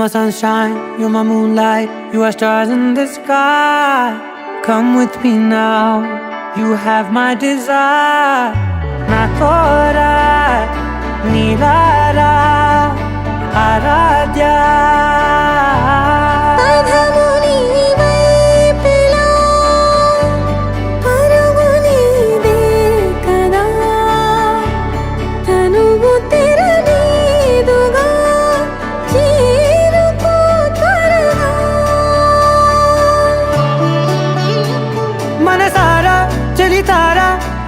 my sunshine, you're my moonlight, you are stars in the sky. Come with me now, you have my desire. Na tora nilara aradhya.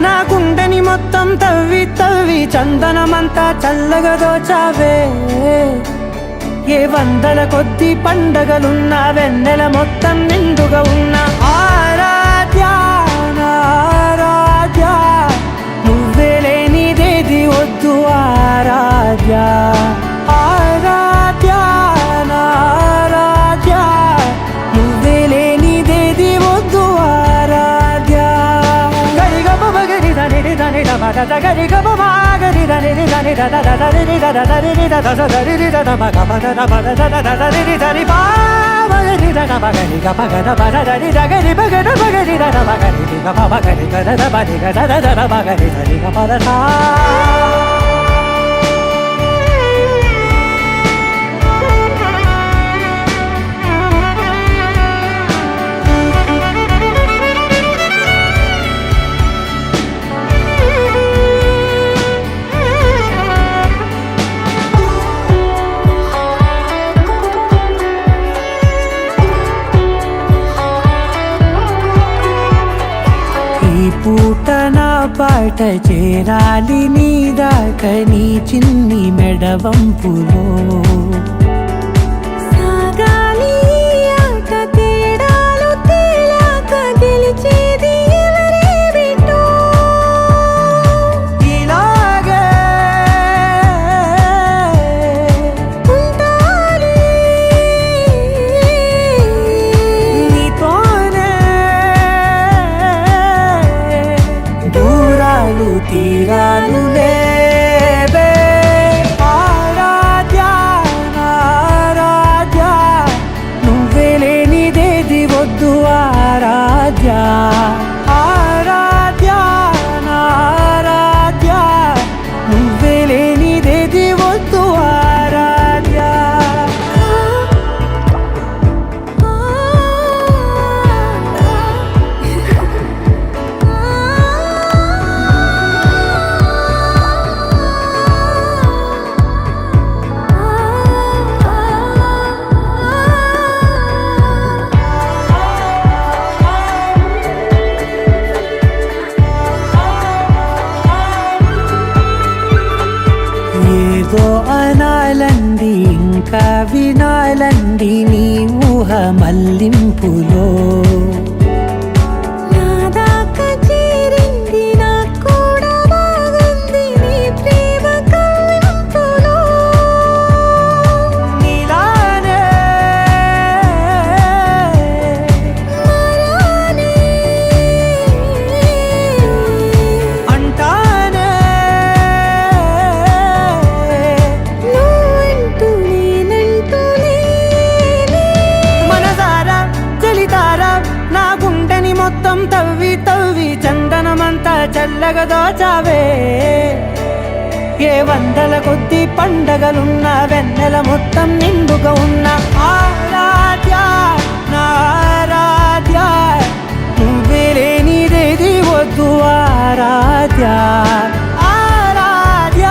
నా గుండెని మొత్తం తవ్వి తవ్వి చందనమంతా చల్లగా దోచావే. ఏ వందల కొద్ది పండగలున్న వెన్నెల మొత్తం నిండుగా ఉన్న ఆరాధ్య ఆరాధ్య, నువ్వే లేనిదేది వద్దు ఆరాధ్య ఆరాధ్య ఆరాధ్య, నువ్వే లేనిదేది వద్దు ఆరాధ్య. గరి గమ గరి దని దని దని దని పూట నా పాట చేరాలి నీ దాకా నీ చిన్ని మెడవంపులో. సాగాలి ఆట తేడాలు తేలాక గెలిచేది ఎవరే బిడ్డో. ఇలాగే ఉంటాలి నీతోనే దూరాలు తీరాలు లేవే. ఆరాధ్య ఆరాధ్య, నువ్వే లేనిదేది వద్దు ఆరాధ్య ఆరాధ్య ఆరాధ్య, నువ్వే లేనిదేది వద్దు ఆరాధ్య. ఏదో అనాలంది ఇంకా వినాలంది నీ ఊహ మల్లింపులో. నా దాకా చేరింది నాకు కూడా బాగుంది నీ ప్రేమ కవ్వింపులో. నీలానే మరానే అంటానే నువ్వంటూ నేనంటూ లేనే. మనసారా చలితారా నా గుండెని మొత్తం తవ్వి తవ్వి చందనమంతా చల్లగా దోచావే. ఏ వందల కొద్ది పండగలున్న వెన్నెల మొత్తం నిండుగా ఉన్న ఆరాధ్య ఆరాధ్య, నువ్వే లేనిదేది వద్దు ఆరాధ్య ఆరాధ్య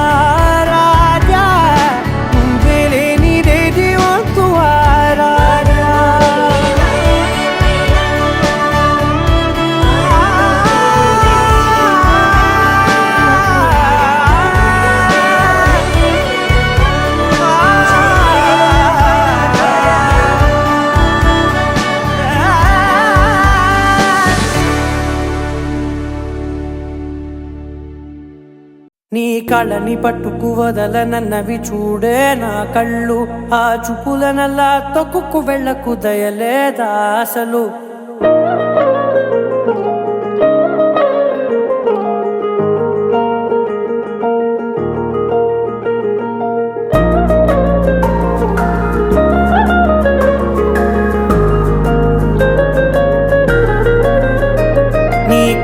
ఆరాధ్య, నువ్వే లేనిదేది వద్దు ఆరాధ్య. నీ కళని పట్టుకు వదలనన్నవి చూడే నా కళ్ళు. ఆ చూపులనల్లా తొక్కుకు వెళ్ళకు దయలేదా అసలు.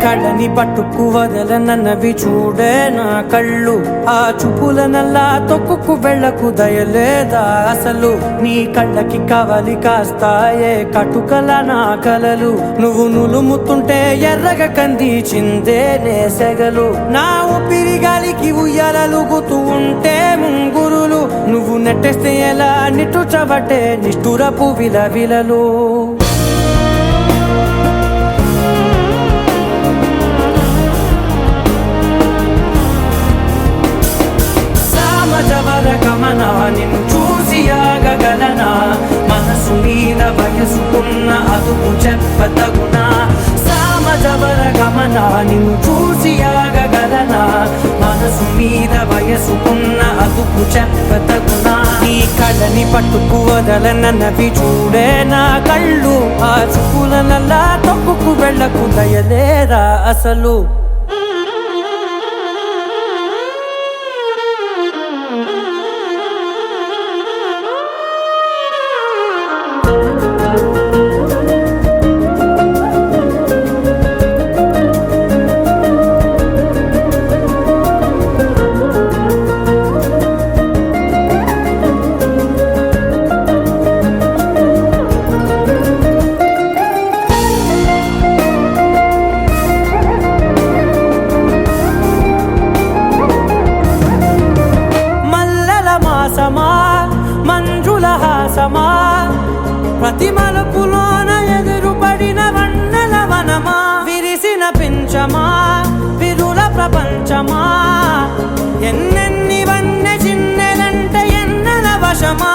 కళ్ళని పట్టుకు వదలనన్నవి చూడే నా కళ్ళు. ఆ చూపులనల్లా తొక్కుకు వెళ్ళకు దయలేదా అసలు. నీ కళ్ళకి కవలి కాస్తాయే కటుకల నా కలలు. నువ్వు నులుముతుంటే ఎర్రగ కంది చిందే నేసెగలు. నా ఊపిరి గాలికి ఉయ్యాలలుగుతూ ఉంటే ముంగురులు. నువ్వు నెట్టేస్తే ఎలా నిట్టుచబట్టే నిష్ఠురపు విలవిలలు. గమన నిన్ను చూసి ఆగగలనా, మనసు మీద వయసుకున్న అదుపు చెప్పతగునా. సామజవర గమన నిన్ను చూసి ఆగగలనా, మనసు మీద వయసుకున్న అదుపు చెప్పతగునా. నీ కళ్ళని పట్టుకు వదలనన్నవి చూడే నా కళ్ళు. ఆ చూపులనల్లా తొక్కుకు వెళ్ళకు దయలేరా అసలు. మంజుల హాసమా ప్రతి మలుపులోన ఎదురుపడిన వన్నెల వనమా. విరిసిన పించమా విరుల ప్రపంచమా, ఎన్నెన్ని వన్నె చిన్నెలంటే ఎన్నెల వశమా.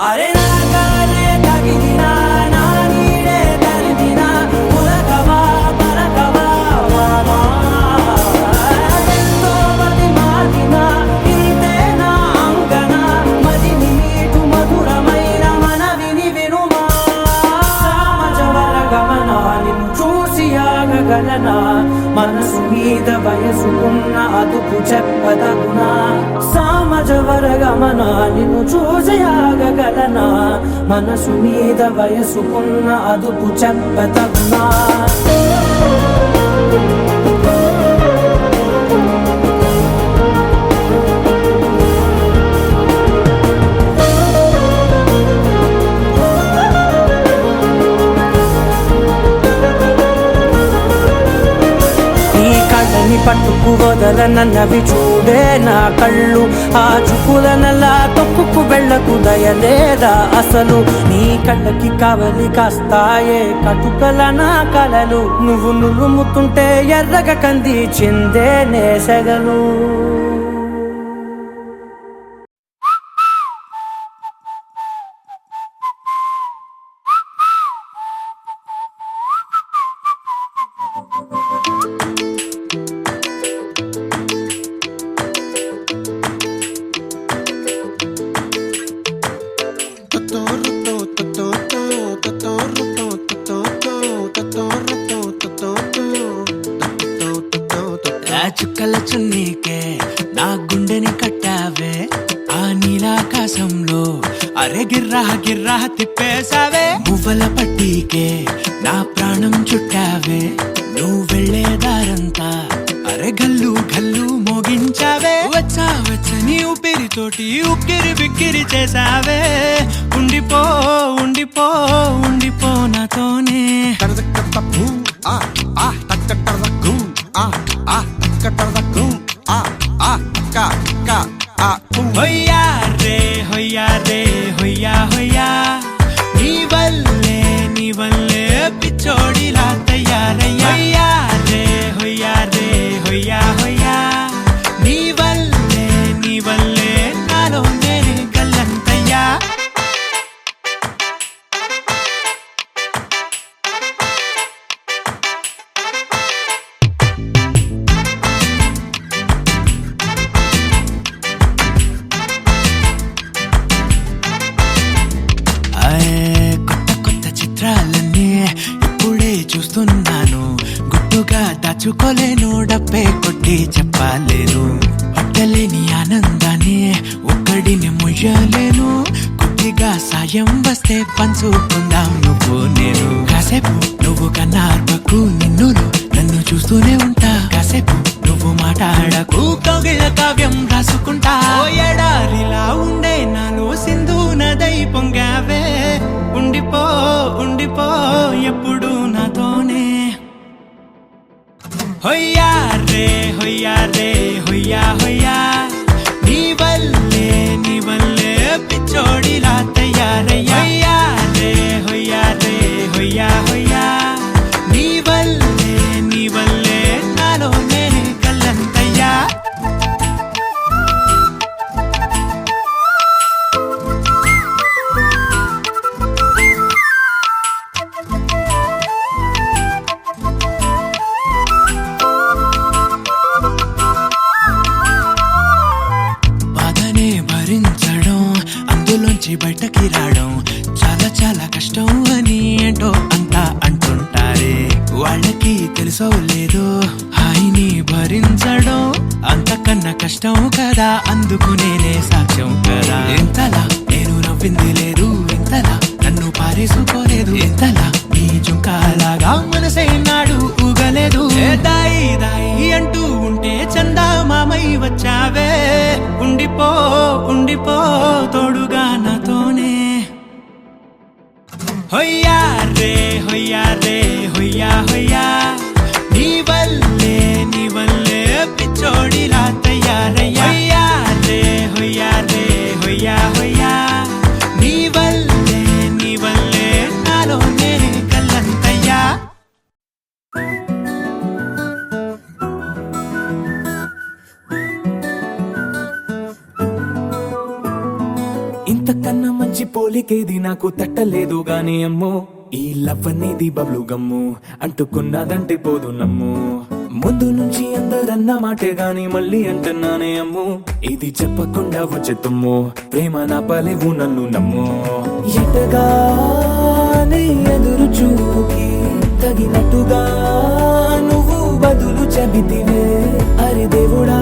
అరే నాగాలే తగిలినా నా నీడే తరిమినా పులకవా పలకవా వామా. ఎంతో మతి మాటినా ఇంతేనా అంగన, మదిని నీటు మధురమైన మనవిని వినుమా. సామజవర గమన నిన్ను చూసి ఆగగలనా, మనసు మీద వయసుకున్న అదుపు చెప్పదగునా. సామజవర గమన నిన్ను చూసి ఆగగలనా, మనసు మీద వయసుకున్న అదుపు చెప్పదగునా. కళ్ళని పట్టుకు వదలనన్నవి చూడే నా కళ్ళు. ఆ చూపులనల్లా తొక్కుకు వెళ్ళకు దయలేదా అసలు. నీ కళ్ళకి కవలి కాస్తాయే కటుకల నా కలలు. నువ్వు నులుముతుంటే ఎర్రగ కంది చిందే నేసెగలు. చుక్కల చున్నీకే నా గుండెని కట్టావే, ఆ నీలాకాశంలో అరే గిర్రా గిర్రా తిప్పేశావే. మువ్వల పట్టీకే నా ప్రాణం చుట్టావే, నువ్వు వెళ్ళేదారంతా అరే గల్లు గల్లు మోగించావే. వచ్చా వచ్చని ఊపిరితోటి ఉక్కిరి బిక్కిరి చేసావే. ఉండిపో ఉండిపో ఉండిపో నాతోనే. హొయ్యా రే హొయ్యా రే హొయ్యా హొయ్యా, నీ వల్లే పిచ్చోడిలా తయారయ్యా. హొయ్యా రే హొయ్యా రే హొయ్యా హొయ్యా, నీ వల్లే నాలో నేనే గల్లంతయ్యా. చూస్తున్నాను గుట్టుగా దాచుకోలేను, డబ్బే కొట్టి చెప్పలేను. పట్టలేని ఆనందాన్ని ఒక్కడిని ముయ్యలేను. కొద్దిగా సాయం వస్తే పంచుకుందాం నువ్వు నేను. కాసేపు నువ్వు కన్నార్పకు నిన్ను నన్ను చూస్తూనే ఉంటా కాసేపు నువ్వు మాట్లాడకు కౌగిళ్ళ కావ్యం రాసుకుంటా ఓ ఎడారిలా ఉండే నాలో సింధు నదై పొంగావే ఉండిపో ఉండిపో ఎప్పుడు నాతోనే హొయ్యా రే హొయ్యా రే హొయ్యా హొయ్యా నీ వల్లే పిచ్చోడిలా తయారయ్యా హొయ్యా రే హొయ్యా హొయ్యా నీ వల్లే నాలోనే కల్లంతయ్యా బాధనే భరించడం అందులోంచి బయటకి రావడం చాలా చాలా కష్టం అని ఏంటో అంతా అంటుంటారే వాళ్ళకి తెలుసో లేదో హాయిని భరించడం అంతకన్నా కష్టం కదా అందుకు నేనే సాక్ష్యం కదా ఎంతలా నేను నవ్వింది లేదు ఎంతలా నన్ను పారేసుకోలేదు ఎంతలా నీ జుంకాలాగా మనసే నాడు ఊగలేదు దాయి దాయి అంటూ ఉంటే చందా మామై వచ్చావే ఉండిపో ఉండిపో తోడుగా నాతోనే హొయ్యా రే హొయ్యా రే హొయ్యా హొయ్యా నీ వల్లే పిచ్చోడిలా తయారయ్యా హొయ్యా రే హొయ్యా హొయ్యా నీ వల్లే నాలోనే కల్లంతయ్యా ఇంతకన్నా మంచి పోలికేది నాకు తట్టలేదు గాని అమ్మో ఈ లవ్ అనేది బబ్లు గమ్ము అంటుకున్నదంటే పోదు నమ్ము ముందు నుంచి అందరన్న మాటే గాని మళ్ళీ అంటున్నానే అమ్ము ఇది చెప్పకుండా వచ్చెత్తుమ్ము ప్రేమ నా పలేవు నన్ను నమ్ము ఎటగానే ఎదురు చూకి తగినట్టుగా నువ్వు బదులు చెబితివే అరి దేవుడా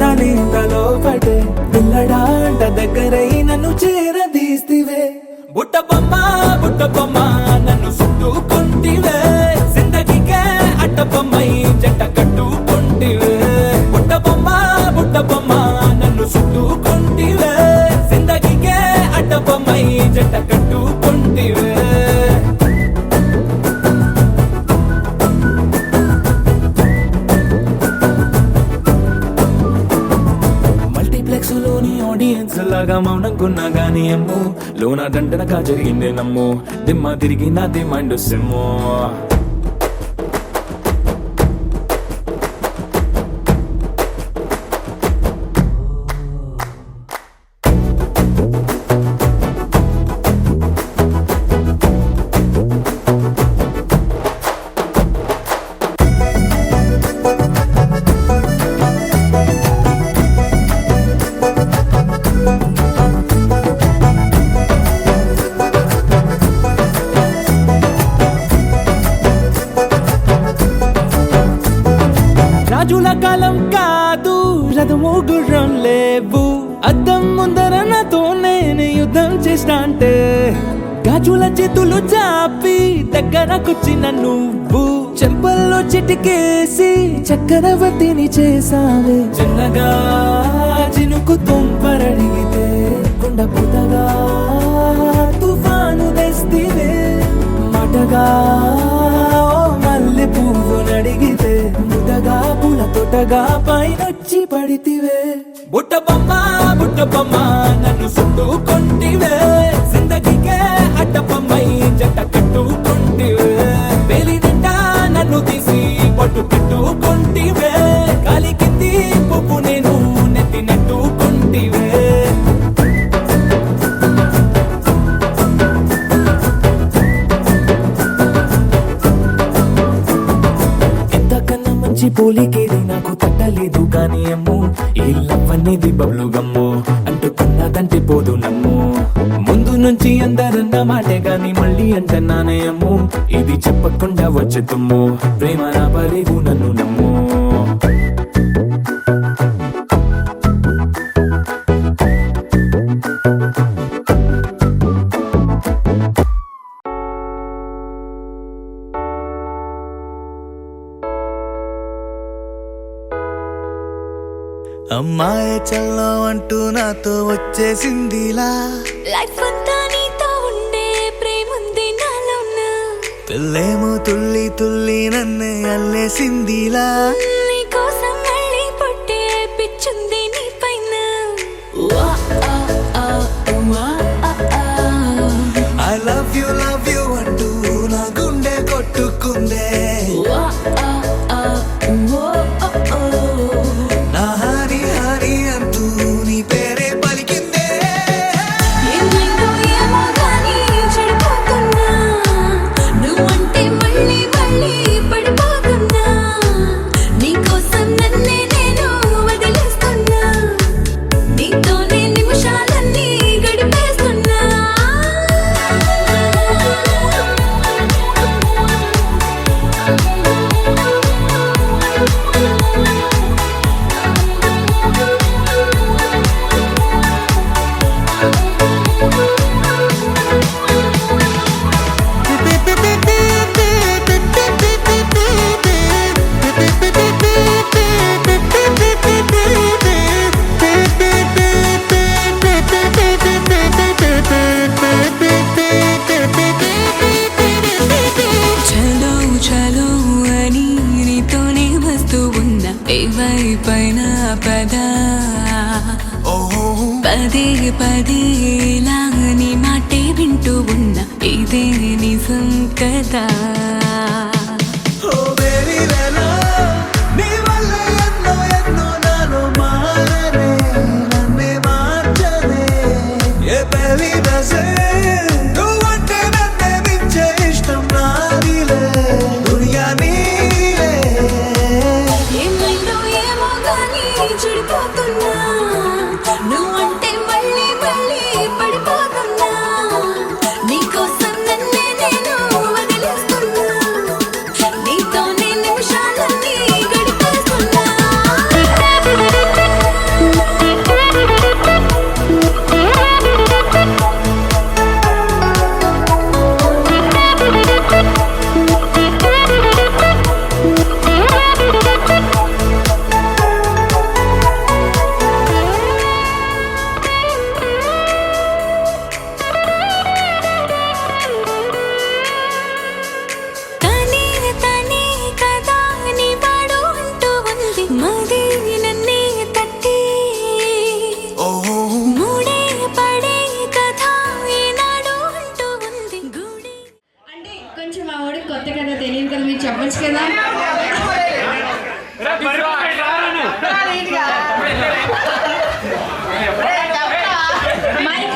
దానిలో పడే పిల్లడాంట దగ్గరై నన్ను చేరదీస్తివే బుట్ట బొమ్మ నన్ను చుట్టుకుంటివే జిందగీకే అట్ట బొమ్మై జంట కట్టుకుంటివే బుట్ట బొమ్మ నన్ను చుట్టుకుంటివే జిందగీకే అట్ట బొమ్మై జంట కట్టుకుంటివే లోని ఆడియన్స్ లాగా మౌనంకున్నా గానీ అమ్ము లోన దండనగా జరిగిందే నమ్ము దిమ్మ తిరిగి నాది మైండ్ సిమ్ము రాజుల కాలం కాదు రథము గుర్రం లేవు అద్దం ముందర నాతో నేను యుద్ధం చేస్తా అంటే గాజుల చేతులు చాపి దగ్గరకొచ్చిన నువ్వు చెంపల్లో చిటికేసి చక్రవర్తిని చేసావే చిన్నగా చినుకు తుంపరడిగితే కుండ పుతగా తుఫాను తెస్తివే మాటగా మల్లె పువ్వు నడిగితే ముదగా పుల తొటగా పైనొచ్చి పడితివే బుట్ట బొమ్మ నన్ను చుట్టుకుంటివే జిందగీకే అట్ట బొమ్మై జంట కట్టుకుంటివే వేలి నిండా నన్ను తీసి పట్టు కట్టుకుంటివే కాలి కింది పువ్వు నేను నెత్తి నెట్టుకుంటివే పోలికేది నాకు తట్టలేదు కానీ అమ్ము ఈ లవ్ అనేది బబ్లు గమ్ము అంటుకున్నదంటే పోదు నమ్ము ముందు నుంచి అందరన్న మాటే గాని మళ్ళీ అంటున్నానే అమ్ము ఇది చెప్పకుండా వచ్చే తుమ్ము ప్రేమ నా పలేవు నన్ను నమ్ము అమ్మాయి చల్లో అంటూ నాతో వచ్చేసిందిలా లైఫ్ అంతా నీతో ఉండే ప్రేముంది నాలోన పిల్లేమో తుల్లి తుల్లి నన్ను అల్లేసిందిలా నీ కోసం మళ్ళీ పుట్టే పిచ్చుంది నీ పైన ఐ లవ్ యూ అంటూ నా గుండె కొట్టుకుందే నా హరి హరి అంటూ నీ పేరే పలికిందే ఏమైందో ఏమో గానీ చెడిపోతున్నా నువ్వంటే మళ్ళీ మళ్ళీ పడిపోతున్నా నీకోసం నన్నే నేను వదిలేస్తున్నా నీతోనే నిమిషాలన్నీ గడిపేస్తున్నా చలో చలో అని నీతోనే వస్తూ ఉన్నా ఏవైపైన పద పదే పదే ఇలా నీ మాటే వింటూ ఉన్నా ఇదే నిజం కదా ఓ బేబీ వేలో నీ వల్ల ఎన్నో ఎన్నో నాలో మారనే నన్నే మార్చనే ఏ బేబీ దసే నువ్వంటే నన్నే మించే ఇష్టం నాదిలే దునియా నీలే ఏమైందో ఏమో గానీ చెడిపోతున్నా నువ్వంటే మళ్ళీ మళ్ళీ పడిపోతున్నా నీకోసం నన్నే నేను వదిలేస్తున్నా నీతోనే నిమిషాలన్నీ గడిపేస్తున్నా తనే తనే కదా నీ వాడు అంటూ ఉంది మది నన్నే తట్టి మూడే పడే కథ ఈనాడు అంటూ ఉంది గుడి అంటే కొంచెం మా వాడికి కొత్త కదా తెలియదు కదా మీరు చెప్పొచ్చు కదా మైక్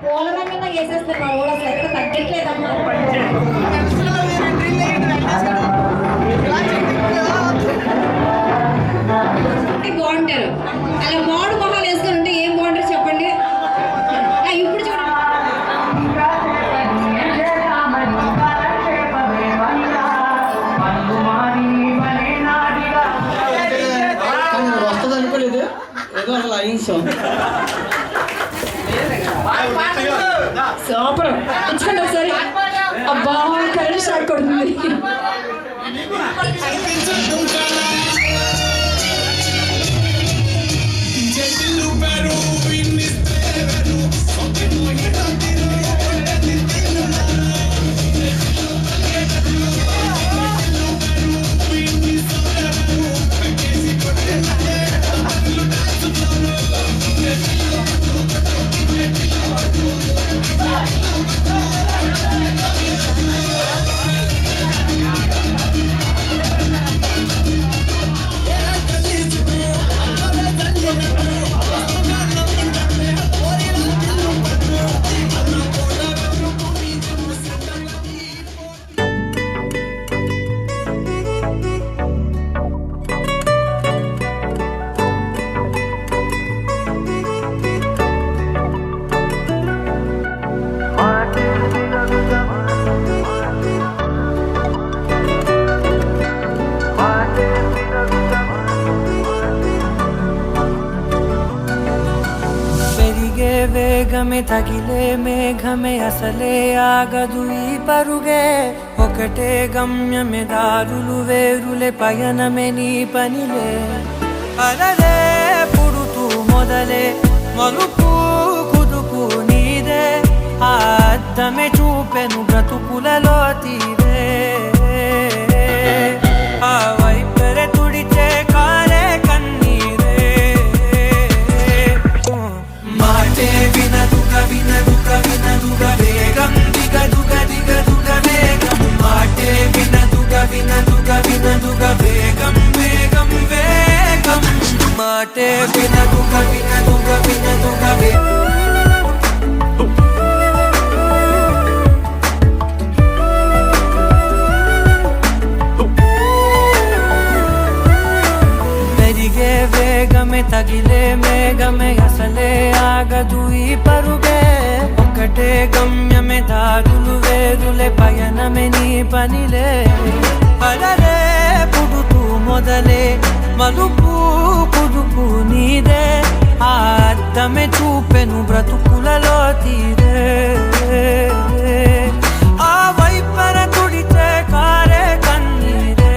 పోలరంగా వేసేస్తారు మా వాడు అసలు ఎక్కడ తగ్గట్లేదమ్మా బాగుంటారు అలా మోడు మొహాలు వేసుకొని ఉంటే ఏం బాగుంటారు చెప్పండి ఇప్పుడు చూడండి వస్తుంది అనుకోలేదు ఏదో అసలు అహింసం సూపర్ ఇచ్చుకోండి ఒకసారి అబ్బా కరెంట్ షాక్ కొడుతుంది తగిలే మేఘమే అసలే ఆగదు ఈ పరుగే ఒకటే గమ్యమే దారులు వేరులే పయనమే నీ పనిలే అలలే పుడుతూ మొదలే మలుపు కుదుపు నీదే ఆ అద్దమే చూపెను బ్రతుకులలో తీరే ఆ వైపరే తుడిచే కారే కన్నీరే మాటే వినదుగ వినదుగ వినదుగ వేగం దిగదుగ దిగదుగ వేగం మాటే వినదుగ వినదుగ వినదుగ వేగం వేగం వేగం మాటే వినదుగ వినదుగ వినదుగ వేగం వేగమే తగిలే మేఘమే అసలే ఆగదు ఈ పరుగే ఒకటే గమ్యమే దారులు వేరులే పయనమే నీ పనిలే అలలే పుడుతూ మొదలే మలుపు కుదుపు నీదే ఆ అద్దమే చూపెను బ్రతుకులలో తీరే ఆ వైపర తుడిచే కారే కన్నీరే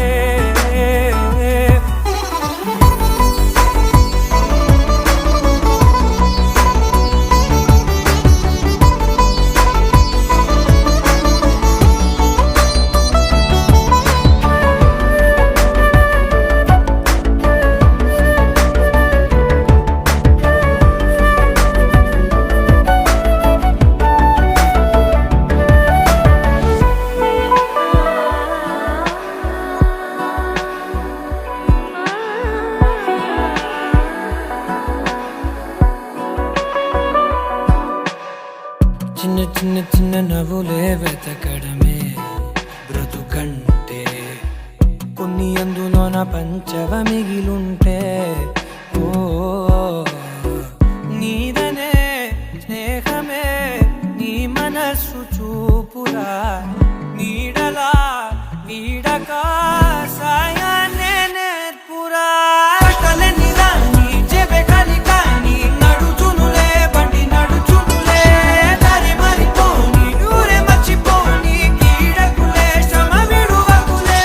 చిన్న చిన్న చిన్న నవ్వులే వెతకడమే బ్రతుకంటే కొన్ని అందులోన పంచవ మిగిలుంటే ఓ నీదనే స్నేహమే నీ మనస్సు చూపురా నీడలా వీడక సాయాన్నే నేర్పురా కలని దాన్ని చెబె కలికాని నడుచునులే బండి నడుచునులే దారి మరిపోని ఊరే మర్చిపోని కీడకులే శ్రమ విడువకులే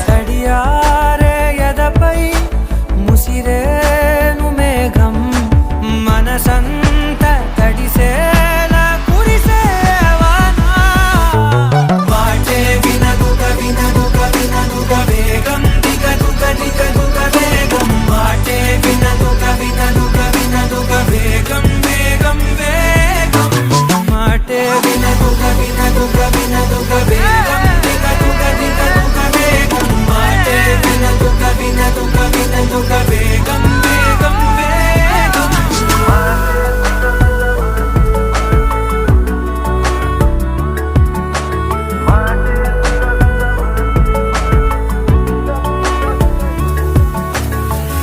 తడియారే ఎదపై ముసిరేను మేఘం మనసంత తడిసేలా కురిసేవానా మాటే వినదుగ వినదుగ వినదుగ వేగం దిగదుగ దిగదుగ వేగం మాటే వినదుగ వినదుగ వినదుగ వేగం వేగం వేగం మాటే వినదుగ వినదుగ వినదుగ వేగం దిగదుగ దిగదుగ వేగం మాటే వినదుగ వినదుగ వినదుగ వేగం వేగం వేగం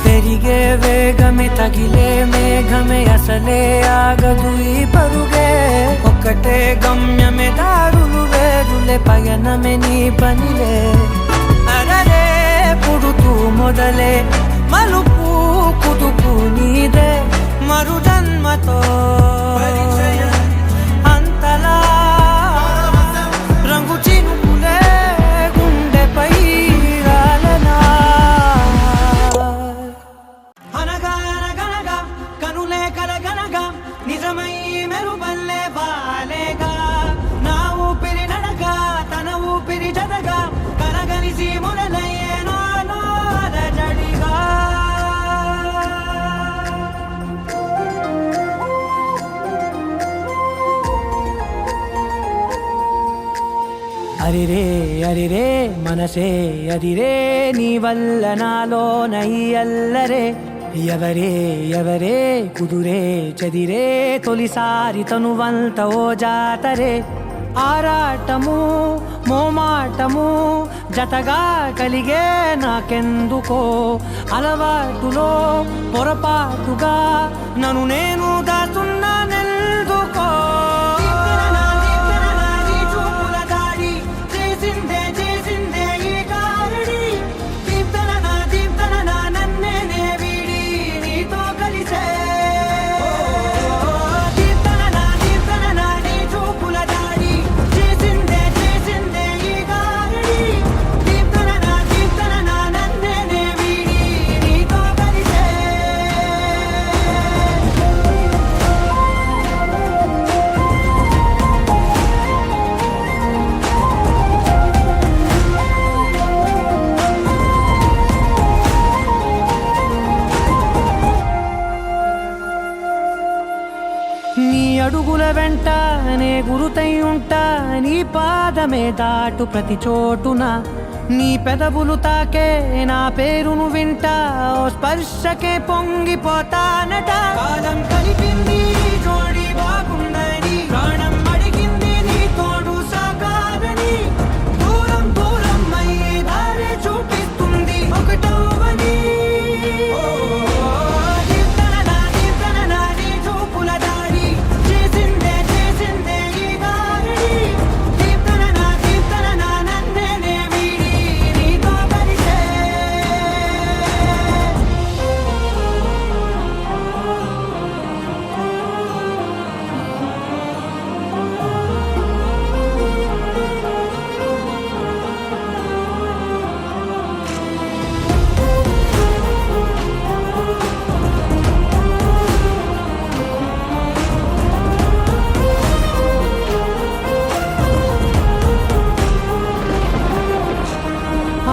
పెరిగే వేగమే తగిలే మేఘమే అసలే ఆగదు ఈ పరుగే ఒక్కటే గమ్యమే దారులు వేరులే పయనమే నీ పనిలే అరరే పుడుతూ మొదలే మలుపు కుదుపు నీదే మరు జన్మతో అంతలా రంగు చినుకులే గుండెపై రాలనా అనగా అనగనగా కనులే కలగనగా నిజమై మెరుపల్లే బాలేగా నా ఊపిరి నడగా తన ఊపిరి జదగా కలగలిసి మొదలయ్యే నాలో అలజడిగా అరిరే అరిరే మనసే అదిరే నీ వల్ల నాలో నై అల్లరే ఎవరే ఎవరే కుదురే చదిరే తొలిసారి తనువంత ఓ జాతరే ఆరాటము మోమాటము జతగా కలిగే నాకెందుకో అలవాటులో పొరపాటుగా నన్ను నేను దాచున్నానెందుకో పాదమే దాటు ప్రతి చోటున నీ పెదవులు తాకే నా పేరును వింటా ఓ స్పర్శకే పొంగిపోతానట కాలం కలిపింది జోడి బాగుందని ప్రాణం అడిగింది నీ తోడు సాగాలని దూరం దూరం అయ్యే దారి చూపిస్తుంది ఒకటవని నీ చూపుల దారి చేసిందే ఈ దారిని దీప్తన నన్నే వీడి నీతో కలిసే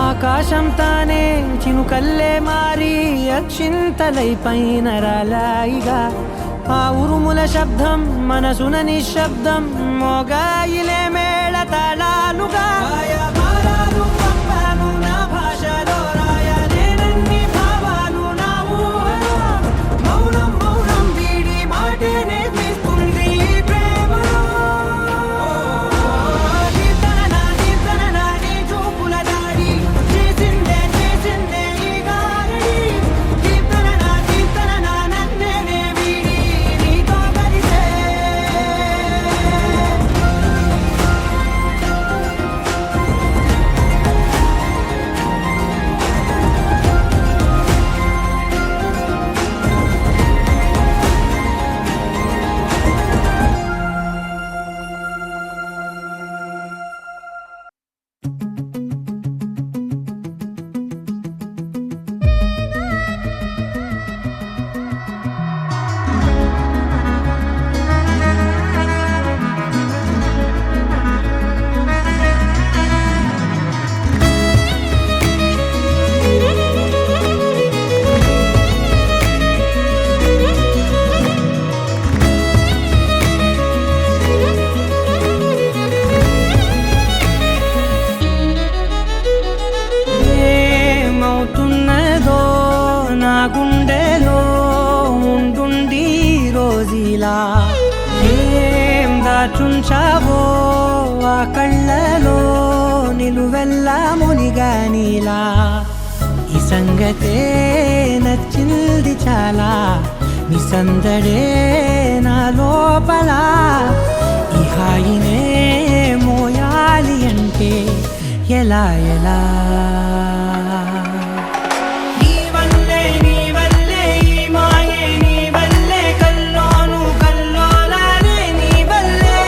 ఆకాశం తానే చినుకల్లే మారి అక్షింతలై పైన రాలాయిగా ఆ ఉరుముల శబ్దం మనసున నిశ్శబ్దం మోగాయిలే మేళ తాళాలుగా పంపాను నా భాషలో రాయలేనన్ని భావాలు నా ఊహలో మౌనం మౌనం వీడి మాటే నేర్పిస్తుంది ప్రేమలో దీప్తన నీ చూపుల దారి చేసిందే ఈ గారడి దీప్తన నన్నే వీడి నీతో కలిసే ఏమవుతున్నదో నా గుండెలో ఉండుండి రోజీలా ఏం దాచుంచావో ఆ కళ్ళలో నిలువెల్లా మునిగానిలా ఈ సంగతే నచ్చింది చాలా నీ సందడే నా లోపల ఈ హాయినే మోయాలి అంటే ఎలా నీ వల్లే ఈ మాయే నీ వల్లే కల్లోను కల్లోలాలే నీ వల్లే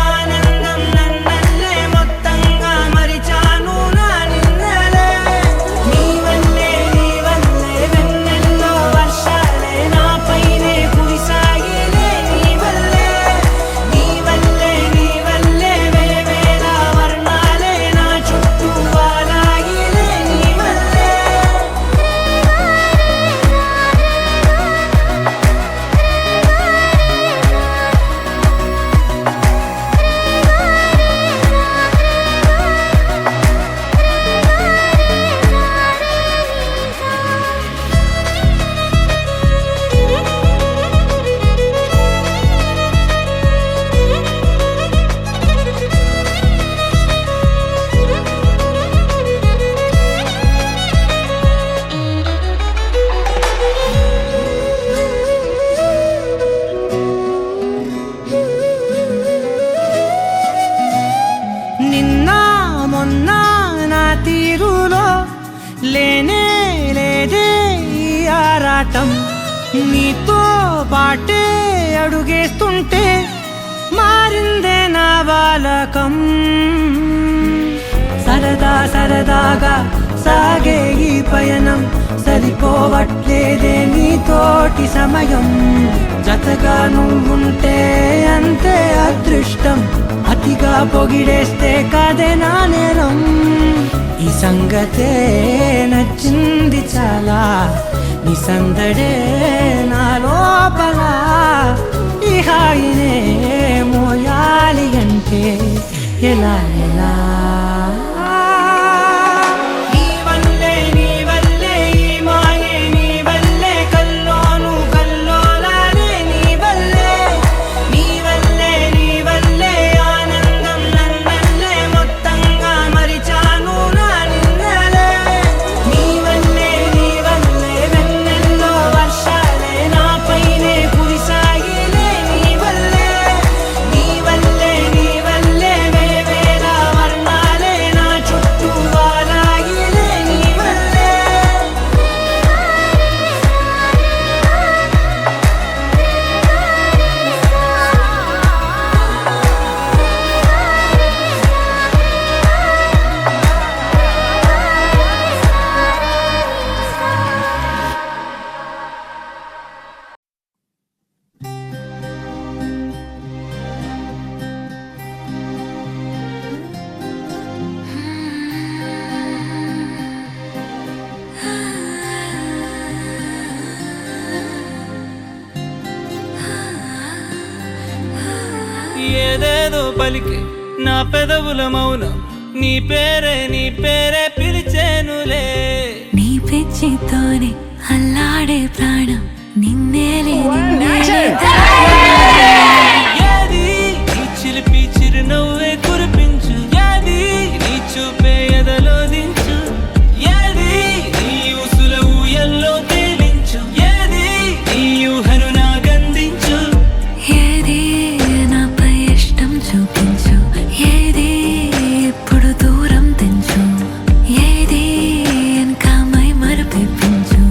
ఆనందం నన్నల్లే మొత్తంగా మరిచాను నా నిన్నలే నీ వల్లే వెన్నెల్లో వర్షాలే నా పైనే కురిసాగిలే నీ వల్లే వేవేల వర్ణాలే నా చుట్టూ వాలాగిలే నీ వల్లే నిన్న మొన్న నా తీరులో లేనే లేదే ఈ ఆరాటం నీతో పాటే అడుగేస్తుంటే మారిందే నా బాలకం సరదాగా సాగే ఈ పయనం సరిపోవట్లేదే నీతోటి సమయం జతగా నువ్వుంటే అంతే అదృష్టం అతిగా పొగిడేస్తే కాదే నా నేరం ఈ సంగతే నచ్చింది చాలా నీ సందడే నా లోపల ఈ హాయినే మోయాలి అంటే ఎలా ఎలా నీ వల్లే ఈ మాయే నీ వల్లే కల్లోను కల్లోలానే నీ వల్లే ఆనందం నన్నల్లే మొత్తంగా మరిచాను నా నిన్నలే నీ వల్లే వెన్నెల్లో వర్షాలే నాపైనే కురిసాగిలే నీ వల్లే వేవేల వర్ణాలే నా చుట్టూ వాలాగిలే నీ వల్లే ఏదేదో పలికి నా పెదవుల మౌనం నీ పేరే పిలిచేనులే నీ పిచ్చితోనే అల్లాడే ప్రాణం నిన్నేలే ఏది నీ చిలిపి చిరునవ్వే కురిపించు ఏది నీ చూపే ఎదలో దించు ఏది నీ ఉసుల ఊయల్లో తేలించు ఏది నీ ఊహను నాగందించు ఏది నాపై ఇష్టం చూపించు ఏది ఇప్పుడు దూరం తెంచు ఏది ఇంకా మై మరపించు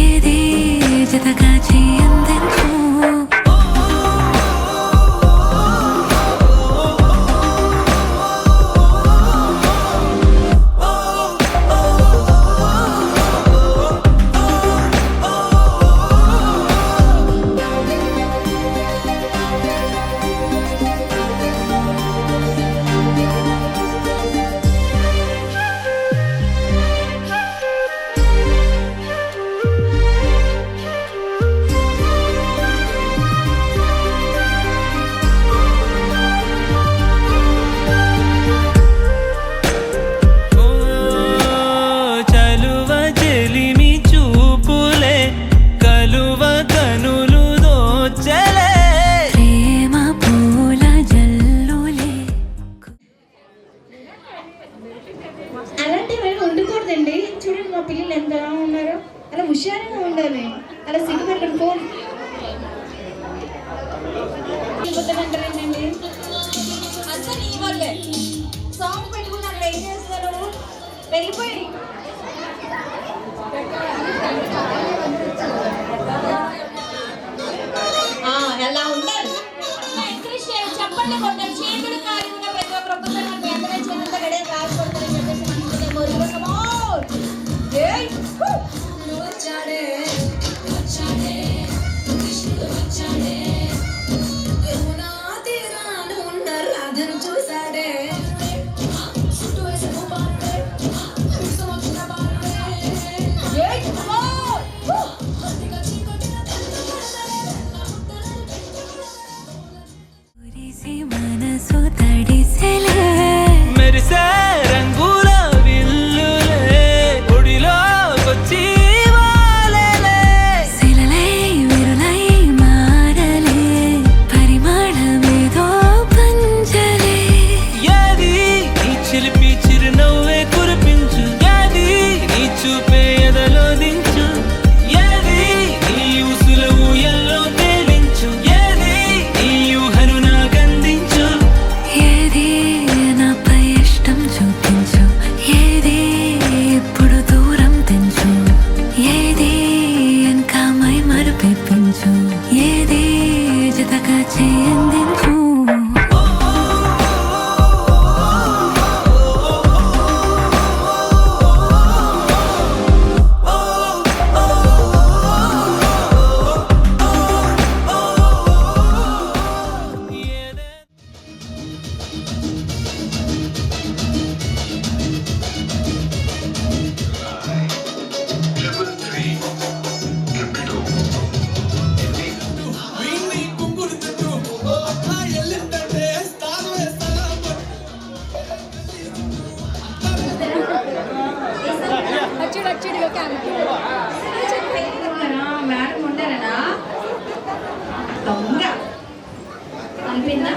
ఏది జతగా చేయందించు ఓ చలువ చెలిమి చూపులే కలువ కనులు దోచలే ప్రేమ పూల జల్లులే అలాంటి ఏమైనా ఉండకూడదండి. చూడండి మా పిల్లలు ఎంత ఎలా ఉన్నారో, అలా హుషారుగా ఉండాలి. అలా సిగ్గుపడకండి. ఫోన్ అంటారేంటండి అంతా నీ వల్లే. సాంగ్ పెట్టుకుని అక్కడ ఏం చేస్తారు? వెళ్ళిపోయి ఎలా ఉండాలి చెప్పండి. కొంత చేతులు కాలి ఉన్న ప్రతి ఒక్క ప్రొఫెసర్ మీ అందరూ చేతులతో గడియ కాల్చుకుంటారని చెప్పేసి మనసులో కోరుకుంటున్నాము. కురిసి మనసు తడిసెలే మెరిసే రంగుల విల్లులే ఒడిలోకొచ్చి వాలేలే శిలలై విరులై మారలే పరిమాణమేదో పంచలే ఏది నీ చిలిపి చిరునవ్వే కురిపించు ఏది నీ చూపే ఎదలో దించు ఏది నీ ఉసుల ఊయల్లో తేలించు ఏది నీ ఊహను నాగందించు ఏది నాపై ఇష్టం చూ మేడం ఉంటారనా దొంగ అనిపిందా?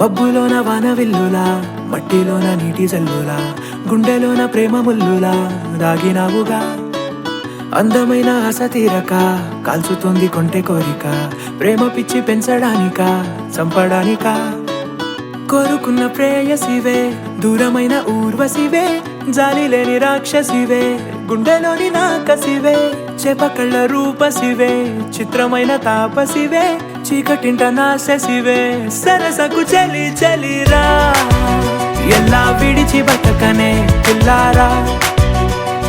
మబ్బులోన వాన విల్లులా, మట్టిలోన నీటి జల్లులా, గుండెలోన ప్రేమ ముల్లులా దాగినావుగా. అందమైన ఆశ తీరక కాల్చుతోంది కొంటె కోరిక, ప్రేమ పిచ్చి పెంచడానికా చంపడానికా. కోరుకున్న ప్రేయసివే, దూరమైన ఊర్వశివే, జాలి లేని రాక్షసివే, గుండెలోని నాకసివే, చేపకళ్ళ రూపసివే, చిత్రమైన తాపసివే, చీకటింట నాశసివే. సరసకు చలి చలిరా, ఎలా విడిచి బతకనే పిల్లారా,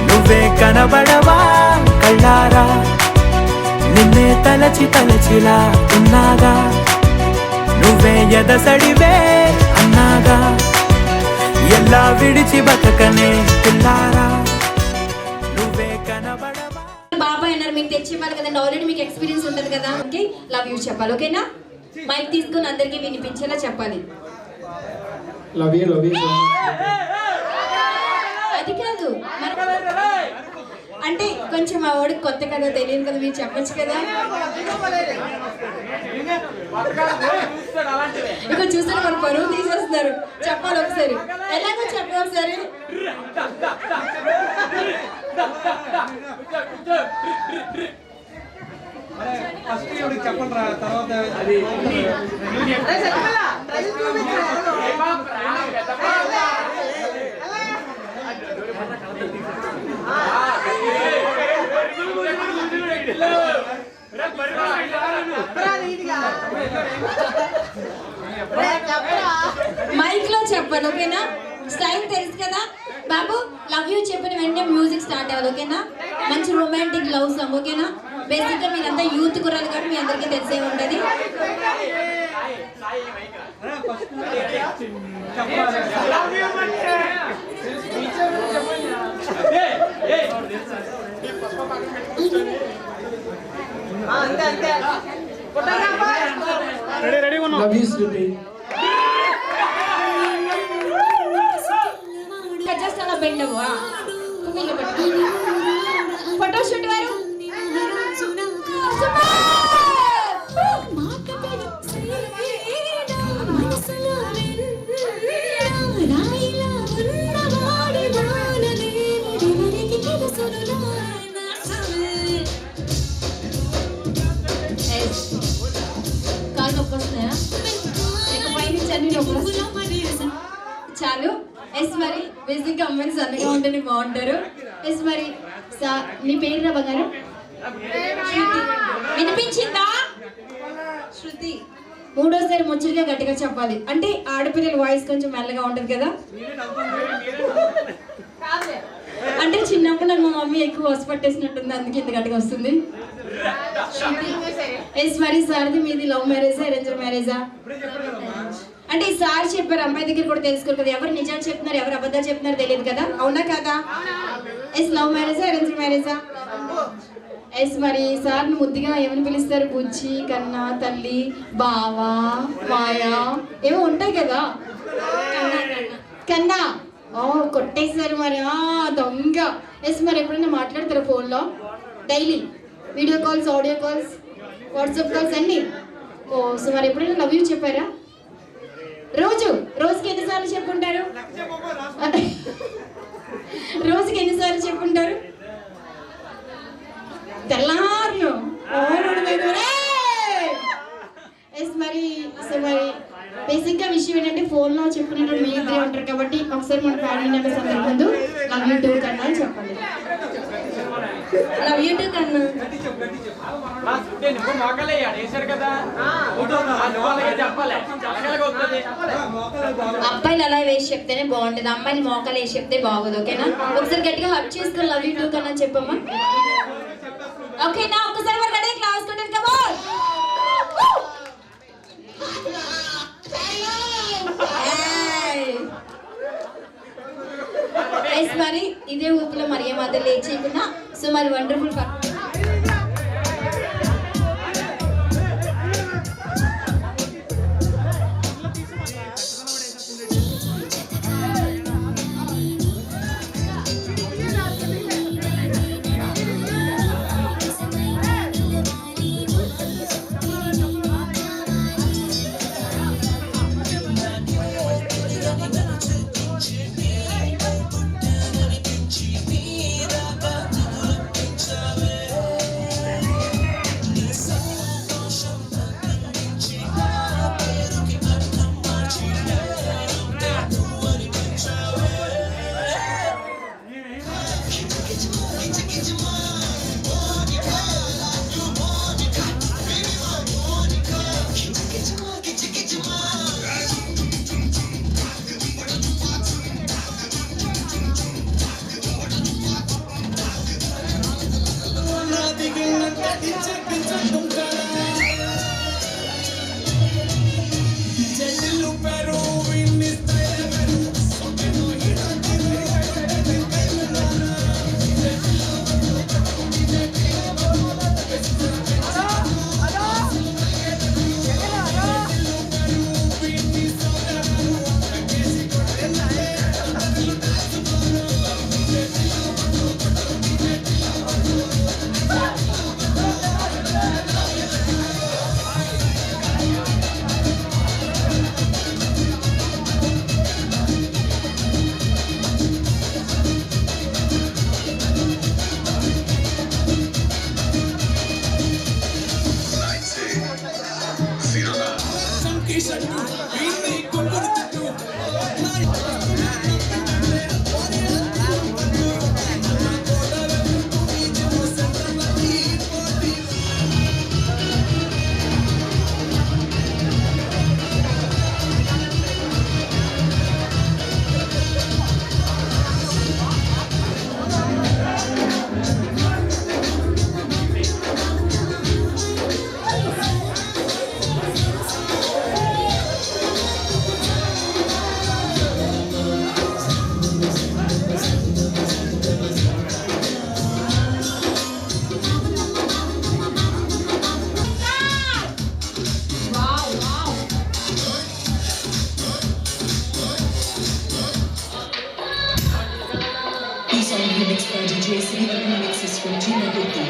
నువ్వే కనబడవా కళ్ళారా, నిన్నే తలచి తలచిలా ఉన్నాగా, నువ్వే ఎదసడివే అన్నాగా, ఎలా విడిచి బతకనే పిల్లారా, నువ్వే కనబడవా. బాబాయ్ అన్నారు మీకు తెచ్చి ఇవ్వాలి కదండి, ఆల్రెడీ మీకు ఎక్స్పీరియన్స్ ఉంటుంది కదా. ఓకే, లవ్ యూ చెప్పాలి. ఓకేనా? మైక్ తీసుకుని అందరికీ వినిపించేలా చెప్పాలి. లవ్ యూ అది కాదు అంటే కొంచెం మా వాడికి కొత్త కదా, తెలియదు కదా, మీరు చెప్పచ్చు కదా. ఇక చూస్తారు మన పరువు తీసేస్తున్నారు. చెప్పాలి ఒకసారి, ఎలాగో చెప్పాలి ఒకసారి. చెప్పండి తర్వాత మైక్ లో చెప్పాలి. ఓకేనా? స్టైల్ తెలుసు కదా బాబు. లవ్ యూ చెప్పిన వెంటనే మ్యూజిక్ స్టార్ట్ అవ్వాలి. ఓకేనా? మంచి రొమాంటిక్ లవ్ సాంగ్. ఓకేనా? బేసిక్ గా మీరంతా యూత్ కుర్రాలు కాబట్టి మీ అందరికీ తెలిసే ఉంటది. Love you Shruti. జస్ట్ అలా బెండవు. ఫోటో షూట్ వారు కాలు నొప్పి వస్తున్నాయా? ఇక పైనుంచి అన్ని నొప్పి వస్తాయి. చాలు. ఎస్ మరి బేసిక్గా అమ్మాయిని సన్నగా ఉంటేనే బాగుంటారు. ఎస్ మరి నీ పేరు రా బంగారం? వినిపించిందా? శృతి. మూడోసారి ముచ్చటగా గట్టిగా చెప్పాలి. అంటే ఆడపిల్లల వాయిస్ కొంచెం మెల్లగా ఉంటుంది కదా. అంటే చిన్నప్పుడు నాకు మా మమ్మీ ఎక్కువ వస పట్టేసినట్టుంది, అందుకే ఇంత గట్టిగా వస్తుంది. ఎస్ మరి సార్ది మీది లవ్ మ్యారేజా అరేంజ్డ్ మ్యారేజా? అంటే ఈ సార్ చెప్పారు అమ్మాయి దగ్గర కూడా తెలుసుకోరు కదా, ఎవరు నిజాలు చెప్తున్నారు ఎవరు అబద్ధాలు చెప్తున్నారు తెలియదు కదా. అవునా కదా? ఎస్ లవ్ మ్యారేజా అరేంజ్డ్ మ్యారేజా? ఎస్ మరి సార్ని ముద్దుగా ఏమని పిలుస్తారు? బుజ్జి, కన్నా, తల్లి, బావా, మాయా ఏమో ఉంటాయి కదా. కన్నా. ఓ కొట్టేశారు మరి. దొంగ. ఎస్ మరి ఎప్పుడైనా మాట్లాడతారా ఫోన్లో? Daily video calls, audio calls, WhatsApp calls అన్నీ? ఓ సో మరి ఎప్పుడైనా లవ్ యూ చెప్పారా? రోజుకి ఎన్నిసార్లు చెప్పుంటారు? రోజుకి ఎన్నిసార్లు చెప్పుంటారు? ఫోన్లో చెప్పుకునేటప్పుడు మీ ఇద్దరే ఉంటారు కాబట్టి ఒకసారి మన ఫ్యామిలీ మెంబర్స్ అందరి ముందు లవ్ యూ టూ కన్నా అని చెప్పండి. లవ్ యూ టూ కన్నా. అబ్బాయిలు అలా వేసి చెప్తేనే బాగుంటుంది, అమ్మాయిలు మోకాలు వేసి చెప్తే బాగోదు. ఓకేనా? ఒకసారి గట్టిగా హక్ చేసుకొని లవ్ యూ టూ కన్నా చెప్పమ్మా. ఓకేనా? ఒకసారి మన రెడీ క్లాస్ కొట్టండి. Come on. మరి ఇదే ఊపిలో మరియ మాత లేచేయకుండా సో మరి wonderful remixed by DJ Srivaran remixes from Gina Gupta.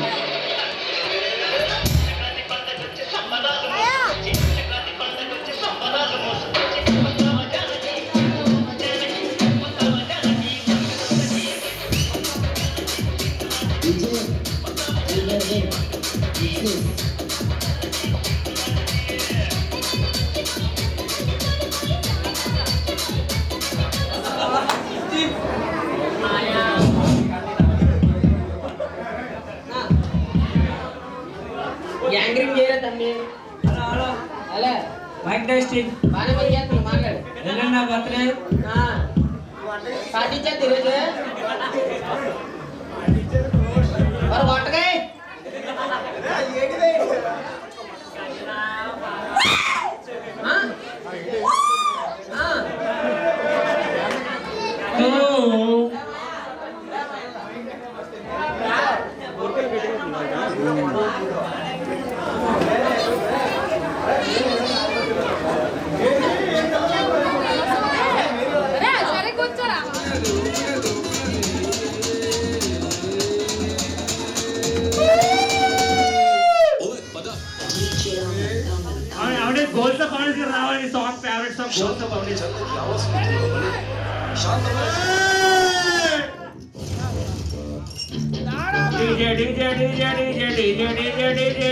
Anchoring చేయరా తమ్మి? హలో మైక్ టెస్టింగ్ బాగా చేస్తాను మాట్లాడు. నా బర్త్డే పార్టీ చేద్ది ఈరోజు మరి వంటకాయ గోల్స్ ఫౌండేషన్ రావాలి. Song favourite song goals foundation. DJ DJ DJ DJ DJ DJ DJ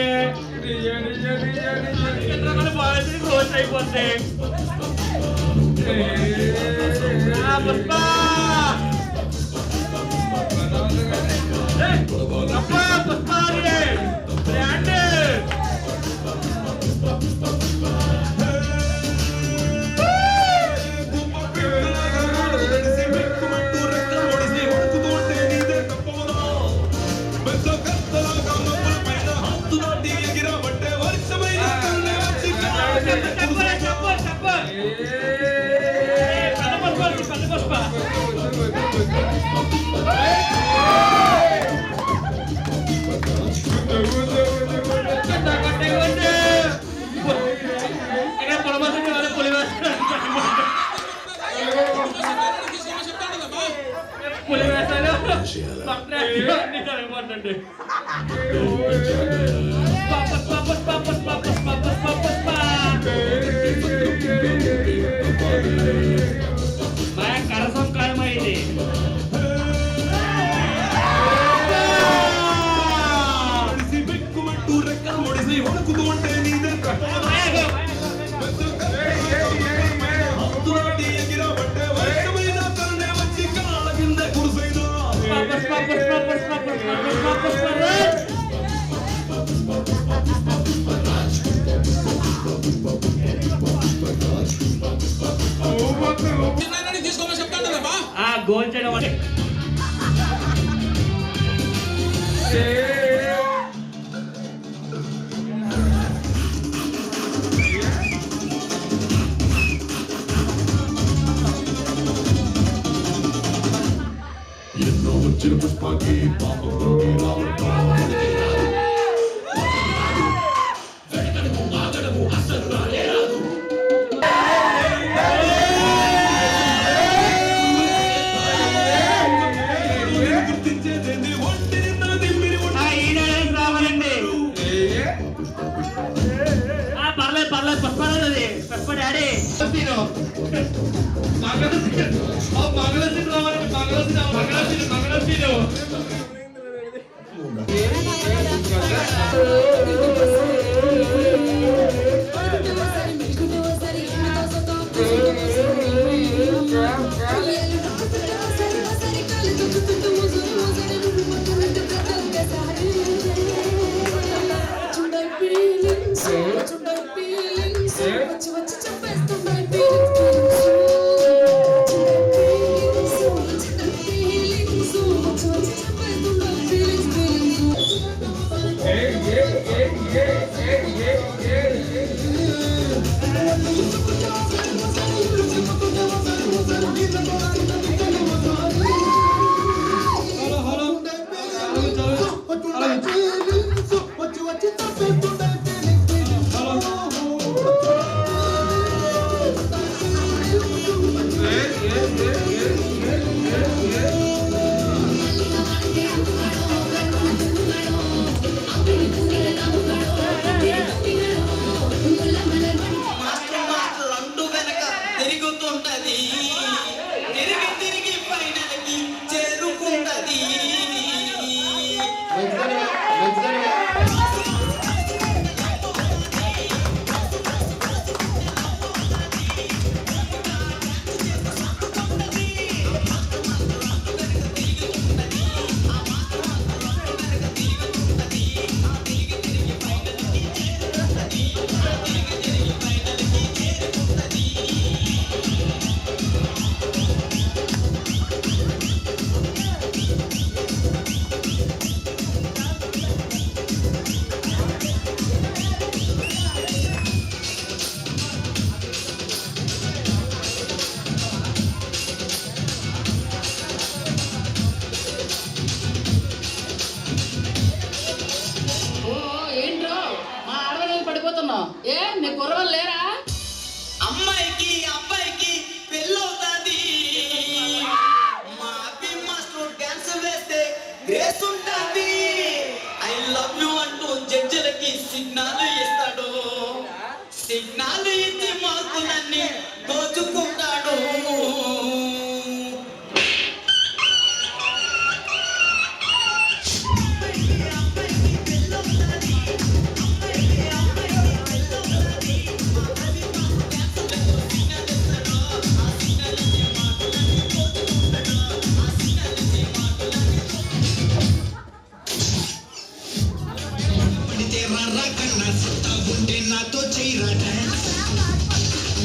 DJ DJ DJ goals అయిపోతాయి. పుష్ప పులి వేసాలు ఇంపార్టెంట్ కరసం ఖాయమైంది గోల్ చేయడం అంటే పర్లేదు పర్లేదు పుష్ప డాడీ కన్నా సత్తా ఉంటే నాతో చేయరా డాన్స్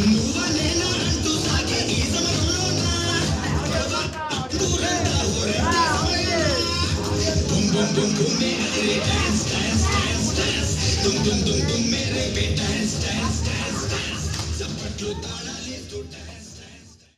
నువ్వా నేనా అంటూ సాగే ఈ సమరంలో బుమ్ బుమ్ బుమ్ బుమ్ మేరే డాన్స్ డాన్స్ డాన్స్ డాన్స్ దుమ్ దుమ్ దుమ్ దుమ్ మేరే బే డాన్స్ డాన్స్ డాన్స్ డాన్స్ చప్పట్లు తాళాలేస్తూ